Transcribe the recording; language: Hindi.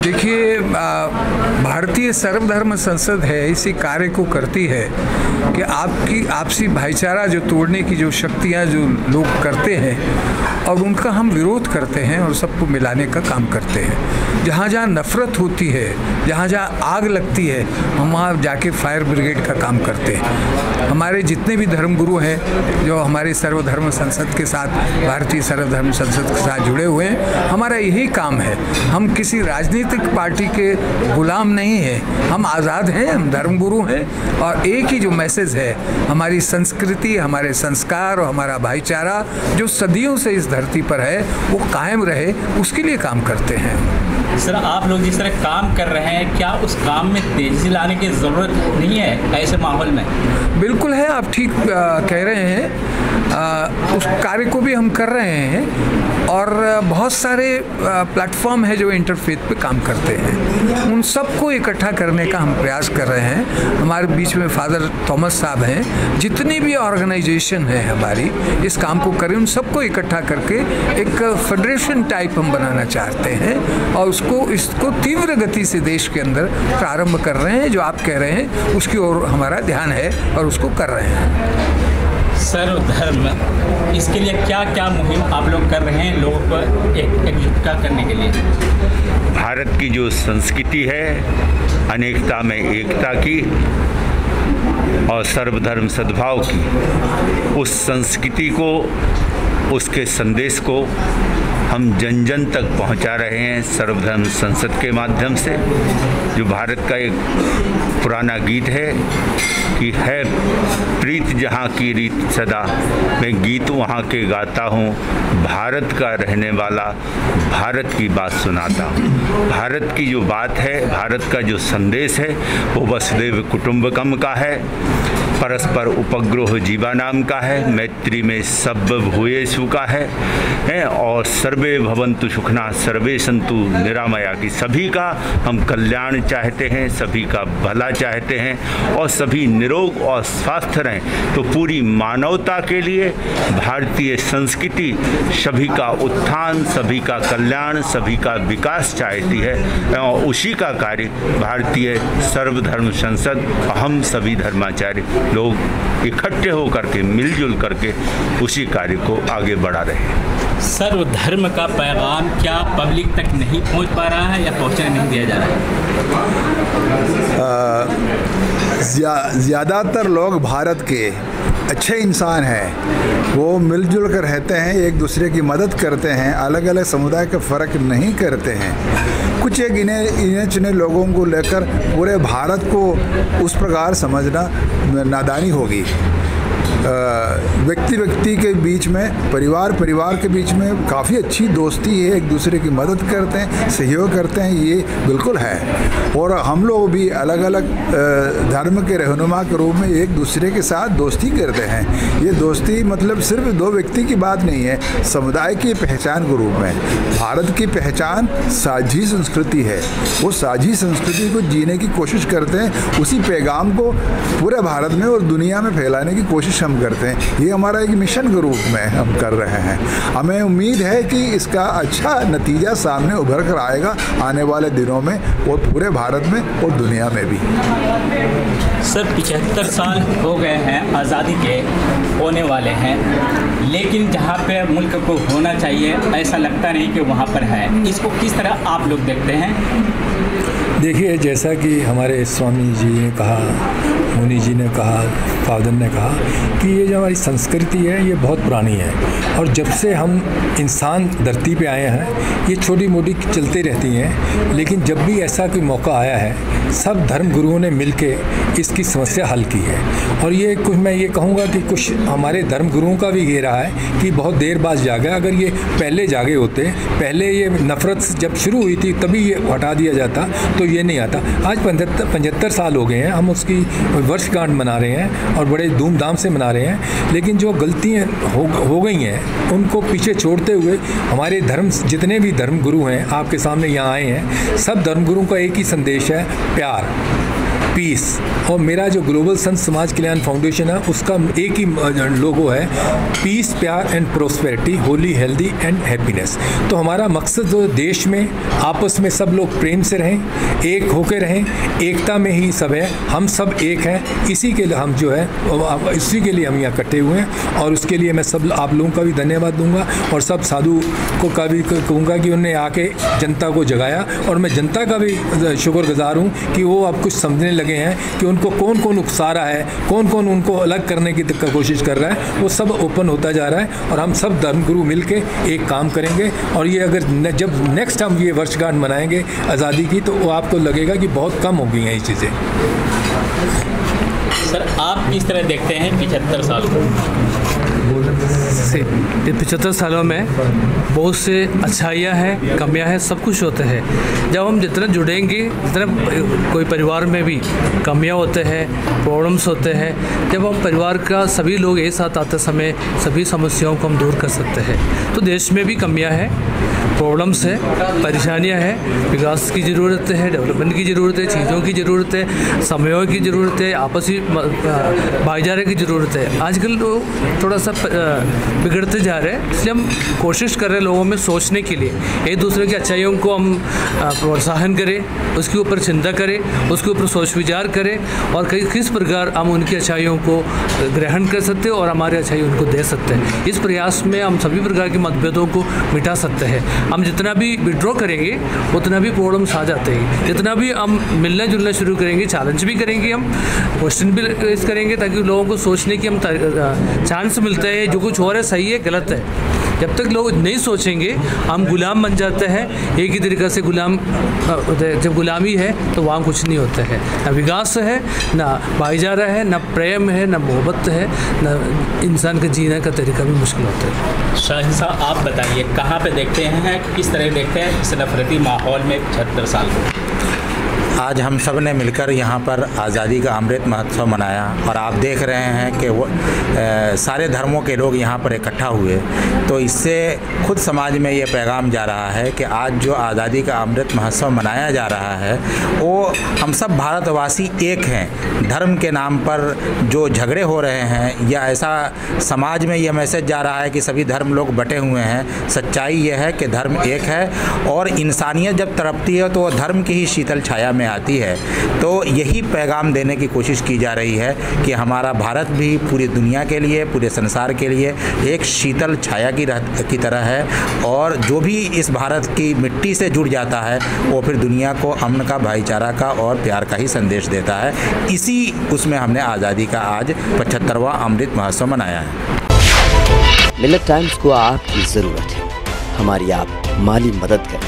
देखिए, भारतीय सर्वधर्म संसद है इसी कार्य को करती है कि आपकी आपसी भाईचारा जो तोड़ने की जो शक्तियां जो लोग करते हैं और उनका हम विरोध करते हैं और सबको मिलाने का काम करते हैं। जहाँ जहाँ नफ़रत होती है, जहाँ जहाँ आग लगती है, हम वहाँ जाके फायर ब्रिगेड का काम करते हैं। हमारे जितने भी धर्मगुरु हैं जो हमारे सर्वधर्म संसद के साथ, भारतीय सर्वधर्म संसद के साथ जुड़े हुए हैं, हमारा यही काम है। हम किसी राजनीतिक पार्टी के गुलाम नहीं हैं, हम आज़ाद हैं, हम धर्मगुरु हैं और एक ही जो मैसेज है, हमारी संस्कृति, हमारे संस्कार और हमारा भाईचारा जो सदियों से इस धरती पर है वो कायम रहे, उसके लिए काम करते हैं। सर, आप लोग जिस तरह काम कर रहे हैं, क्या उस काम में तेजी लाने की ज़रूरत नहीं है ऐसे माहौल में? बिल्कुल है, आप ठीक कह रहे हैं। उस कार्य को भी हम कर रहे हैं और बहुत सारे प्लेटफॉर्म है जो इंटरफेथ पे काम करते हैं, उन सबको इकट्ठा करने का हम प्रयास कर रहे हैं। हमारे बीच में फादर थॉमस साहब हैं, जितनी भी ऑर्गेनाइजेशन है हमारी इस काम को करें, उन सबको इकट्ठा करके एक फेडरेशन टाइप हम बनाना चाहते हैं और इसको तीव्र गति से देश के अंदर प्रारंभ कर रहे हैं। जो आप कह रहे हैं उसकी ओर हमारा ध्यान है और उसको कर रहे हैं। सर्वधर्म, इसके लिए क्या क्या मुहिम आप लोग कर रहे हैं लोगों को एकजुटता करने के लिए? भारत की जो संस्कृति है अनेकता में एकता की और सर्वधर्म सद्भाव की, उस संस्कृति को, उसके संदेश को हम जन जन तक पहुंचा रहे हैं सर्वधर्म संसद के माध्यम से। जो भारत का एक पुराना गीत है कि है प्रीत जहाँ की रीत सदा, मैं गीत वहाँ के गाता हूँ, भारत का रहने वाला भारत की बात सुनाता हूँ। भारत की जो बात है, भारत का जो संदेश है वो वसुदेव कुटुंबकम का है, परस्पर उपग्रह जीवानाम का है, मैत्री में सब भूयेषु का है और सर्वे भवन्तु सुखना सर्वे सन्तु निरामया की सभी का हम कल्याण चाहते हैं, सभी का भला चाहते हैं और सभी निरोग और स्वस्थ रहें। तो पूरी मानवता के लिए भारतीय संस्कृति सभी का उत्थान, सभी का कल्याण, सभी का विकास चाहती है और उसी का कार्य भारतीय सर्वधर्म संसद, हम सभी धर्माचार्य लोग इकट्ठे होकर के मिलजुल करके उसी कार्य को आगे बढ़ा रहे हैं। सर्वधर्म का पैगाम क्या पब्लिक तक नहीं पहुंच पा रहा है या पहुंचने नहीं दिया जा रहा है? ज़्यादातर लोग भारत के अच्छे इंसान हैं, वो मिलजुल कर रहते हैं, एक दूसरे की मदद करते हैं, अलग अलग समुदाय का फ़र्क नहीं करते हैं। कुछ एक इन्हें चुने लोगों को लेकर पूरे भारत को उस प्रकार समझना नादानी होगी। व्यक्ति के बीच में, परिवार के बीच में काफ़ी अच्छी दोस्ती है, एक दूसरे की मदद करते हैं, सहयोग करते हैं, ये बिल्कुल है। और हम लोग भी अलग अलग धर्म के रहनुमा के रूप में एक दूसरे के साथ दोस्ती करते हैं। ये दोस्ती मतलब सिर्फ दो व्यक्ति की बात नहीं है, समुदाय की पहचान के रूप में। भारत की पहचान साझी संस्कृति है, वो साझी संस्कृति को जीने की कोशिश करते हैं, उसी पैगाम को पूरे भारत में और दुनिया में फैलाने की कोशिश हम करते हैं। ये हमारा एक मिशन के रूप में हम कर रहे हैं। हमें उम्मीद है कि इसका अच्छा नतीजा सामने उभर कर आएगा आने वाले दिनों में और पूरे भारत में और दुनिया में भी। सर, 75 साल हो गए हैं, आज़ादी के होने वाले हैं, लेकिन जहाँ पे मुल्क को होना चाहिए ऐसा लगता नहीं कि वहाँ पर है। इसको किस तरह आप लोग देखते हैं? देखिए, जैसा कि हमारे स्वामी जी ने कहा, मुनि जी ने कहा, फादर ने कहा कि ये जो हमारी संस्कृति है ये बहुत पुरानी है और जब से हम इंसान धरती पे आए हैं ये छोटी मोटी चलती रहती हैं, लेकिन जब भी ऐसा कोई मौका आया है सब धर्म गुरुओं ने मिलके इसकी समस्या हल की है। और ये कुछ मैं ये कहूँगा कि कुछ हमारे धर्म गुरुओं का भी ये रहा है कि बहुत देर बाद जागे। अगर ये पहले जागे होते, पहले ये नफ़रत जब शुरू हुई थी तभी ये हटा दिया जाता तो ये नहीं आता। आज 75 साल हो गए हैं, हम उसकी वर्षगांठ मना रहे हैं और बड़े धूमधाम से मना रहे हैं, लेकिन जो गलतियाँ हो गई हैं उनको पीछे छोड़ते हुए हमारे धर्म, जितने भी धर्म गुरु हैं आपके सामने यहाँ आए हैं, सब धर्म गुरुओं का एक ही संदेश है, प्यार। पीस। और मेरा जो ग्लोबल संत समाज कल्याण फाउंडेशन है उसका एक ही लोगो है, पीस, प्यार and prosperity, Holi, healthy and happiness. तो हमारा मकसद जो देश में आपस में सब लोग प्रेम से रहें, एक होकर रहें, एकता में ही सब है, हम सब एक हैं। इसी के लिए हम जो है इसी के लिए हम यहाँ इकट्ठे हुए हैं और उसके लिए मैं सब आप लोगों का भी धन्यवाद दूंगा और सब साधु को का भी कहूँगा कि उन्होंने आके जनता को जगाया। और मैं जनता का भी शुक्रगुजार हूँ कि वो अब कुछ समझने लगे हैं कि उनको कौन कौन उकसा रहा है, कौन कौन उनको अलग करने की कोशिश कर रहा है, वो सब ओपन होता जा रहा है। और हम सब धर्मगुरु मिलके एक काम करेंगे और ये अगर जब नेक्स्ट हम ये वर्षगांठ मनाएंगे आज़ादी की तो वो आपको लगेगा कि बहुत कम हो गई हैं ये चीज़ें। सर आप किस तरह देखते हैं 75 साल को? 75 सालों में बहुत से अच्छाइयाँ हैं, कमियाँ हैं, सब कुछ होते हैं। जब हम जितना जुड़ेंगे, जितना कोई परिवार में भी कमियाँ होते हैं, प्रॉब्लम्स होते हैं, जब हम परिवार का सभी लोग एक साथ आते समय सभी समस्याओं को हम दूर कर सकते हैं। तो देश में भी कमियाँ हैं, प्रॉब्लम्स है, परेशानियां हैं, विकास की ज़रूरत है, डेवलपमेंट की ज़रूरत है, चीज़ों की ज़रूरत है, समयों की ज़रूरत है, आपसी भाईचारे की ज़रूरत है। आजकल लोग थोड़ा सा बिगड़ते जा रहे हैं, इसलिए हम कोशिश कर रहे हैं लोगों में सोचने के लिए, एक दूसरे की अच्छाइयों को हम प्रोत्साहन करें, उसके ऊपर चिंता करें, उसके ऊपर सोच विचार करें और किस प्रकार हम उनकी अच्छाइयों को ग्रहण कर सकते हैं और हमारी अच्छाई उनको दे सकते हैं। इस प्रयास में हम सभी प्रकार के मतभेदों को मिटा सकते हैं। हम जितना भी विड्रॉ करेंगे उतना भी प्रॉब्लम्स आ जाते हैं, जितना भी हम मिलना जुलना शुरू करेंगे, चैलेंज भी करेंगे, हम क्वेश्चन भी रेज करेंगे ताकि लोगों को सोचने की हम चांस मिलता है जो कुछ हो रहा है सही है गलत है। जब तक लोग नहीं सोचेंगे हम गुलाम बन जाते हैं, एक ही तरीक़ा से गुलाम, जब गुलामी है तो वहाँ कुछ नहीं होता है, ना विकास है, ना भाईचारा है, ना प्रेम है, ना मोहब्बत है, ना इंसान का जीने का तरीका भी मुश्किल होता है। शाहीन साहब आप बताइए कहाँ पे देखते हैं, किस तरह देखते हैं इस नफरती माहौल में 75 साल को? आज हम सब ने मिलकर यहाँ पर आज़ादी का अमृत महोत्सव मनाया और आप देख रहे हैं कि वो सारे धर्मों के लोग यहाँ पर इकट्ठा हुए। तो इससे खुद समाज में ये पैगाम जा रहा है कि आज जो आज़ादी का अमृत महोत्सव मनाया जा रहा है वो हम सब भारतवासी एक हैं। धर्म के नाम पर जो झगड़े हो रहे हैं या ऐसा समाज में ये मैसेज जा रहा है कि सभी धर्म लोग बटे हुए हैं, सच्चाई ये है कि धर्म एक है और इंसानियत जब तड़पती है तो वो धर्म की ही शीतल छाया में आती है। तो यही पैगाम देने की कोशिश की जा रही है कि हमारा भारत भी पूरी दुनिया के लिए, पूरे संसार के लिए एक शीतल छाया की तरह है और जो भी इस भारत की मिट्टी से जुड़ जाता है वो फिर दुनिया को अमन का, भाईचारा का और प्यार का ही संदेश देता है। इसी उसमें हमने आज़ादी का आज 75वां अमृत महोत्सव मनाया है। मिलेट टाइम्स को आपकी ज़रूरत है, हमारी आप माली मदद करें।